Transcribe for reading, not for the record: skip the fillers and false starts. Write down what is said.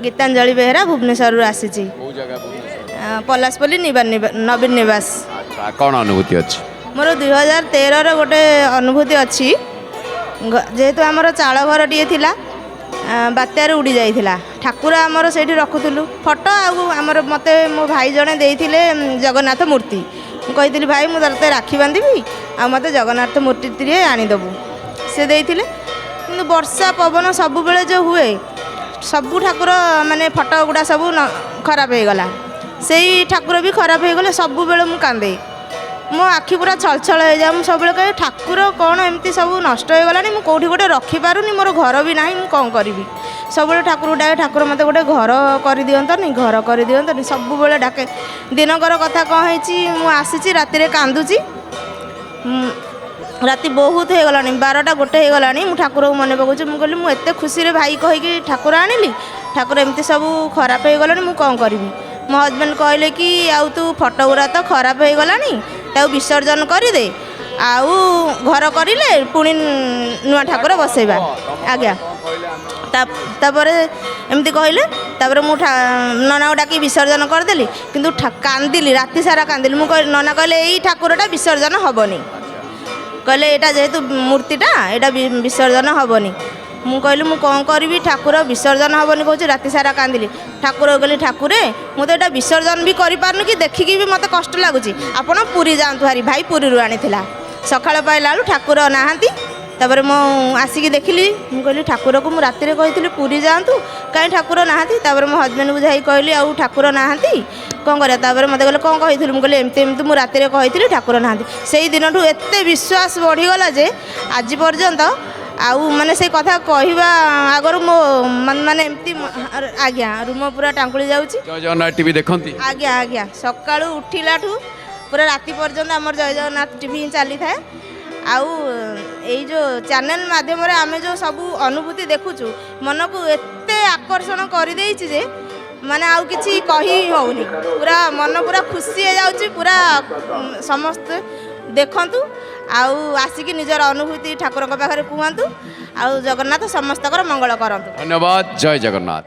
गीतांजलि बेहरा भुवनेश्वर आसी पलासपल्ली नवीन निवास। अच्छा कौन अनुभूति अच्छी मोर 2013 गोटे अनुभूति अच्छी जेहेतु आमर चाल घर टे थिला बात्यार उड़ी जाइथिला ठाकुर आमर से रखुलु फटो आमर मते मो भाई जड़े देइथिले जगन्नाथ मूर्ति कही भाई मुझे ते राखी बांधि आ मते जगन्नाथ मूर्ति आनीदेबू से देइथिले किंतु वर्षा पवन सब बेले जो हुए सबू ठाकुर माने फटो गुड़ा सब खराब हो गला से ठाकुर भी खराब हो गले सब बेले मु कांदे मो आखि पूरा छलछल हो जाए मुझे सब कहे ठाकुर कौन एमती सब नष्ट हो गलानी मु कौटी गोटे रखिपारूनी मोर घर भी ना मु कौन करी सब ठाकुर डाके ठाकुर मत गोटे घर कर दिंतनी घर कर दिंतनी सब बेले डाके दिनकर कथा कौन है आसी राति कांदुची राति बहुत हो गलानी 12टा गोटे हो गलानी मु ठाकुर को मन पकाऊँ मुझे कहली मुझे खुशी रे भाई कहीकि ठाकुर आनिली ठाकुर एमती सब खराब हो गलानी मु कौन करी मो हजबैंड कहले कि आउ तू फटो गुरा तो खराब हो गलानी ताऊ विसर्जन करदे आउ घर करिले पुणी नुआ ठाकुर बसैबा आज्ञा तापर एमती कहले तापर मु नना को डाकी विसर्जन करदेली किंतु कांदिली राति सारा कांदिली मु नना कहले एई ठाकुरटा विसर्जन हबनी कहले एटा जेहेतु मूर्तिटा एटा विसर्जन हबनी मु कहली मु कौन करी ठाकुर विसर्जन हबनी कहूँ राति सारा कांदिली ठाकुर कहली ठाकुरे मुझे तो विसर्जन भी करूँ कि देखिकी भी मत कष्ट लगुच आपण पुरी जातु हारी भाई पुरी आनी सका पाइला ठाकुर नहांती तापर मु आसिक देखिली मु कहली ठाकुर को मुझे राति कही पुरी जातु कहीं ठाकुर नहांती तापर मो हजबैंड बुझाई कहली आउ ठाकुर नहांती कौन कर मत कहले कौन कही मुझे एमती एमती मुझे राति कही ठाकुर नहांती से दिन एत विश्वास बढ़ीगला जे आज पर्यंत आउ माने से कथा कहवा आगर मो माने एमती आज्ञा रूम पूरा टांकुली जाउची जय जगन्नाथ टीवी देखंती आज्ञा आज्ञा सकाळू उठिलाठू पूरा राति पर्यंत आमर जय जगन्नाथ टीवी चली थाए आउ एई जो चैनल माध्यम रे आमे जो सब अनुभूति देखुचु मन को एते आकर्षण कर देइछि जे माने आउ किछि कही होउनी पूरा मन पूरा खुशी हो जाउची पूरा समस्त देखंतु आउ आसिकी निजर अनुभूति ठाकुर पाखे कहतु आउ जगन्नाथ समस्तकर मंगल करंतु। धन्यवाद जय जगन्नाथ।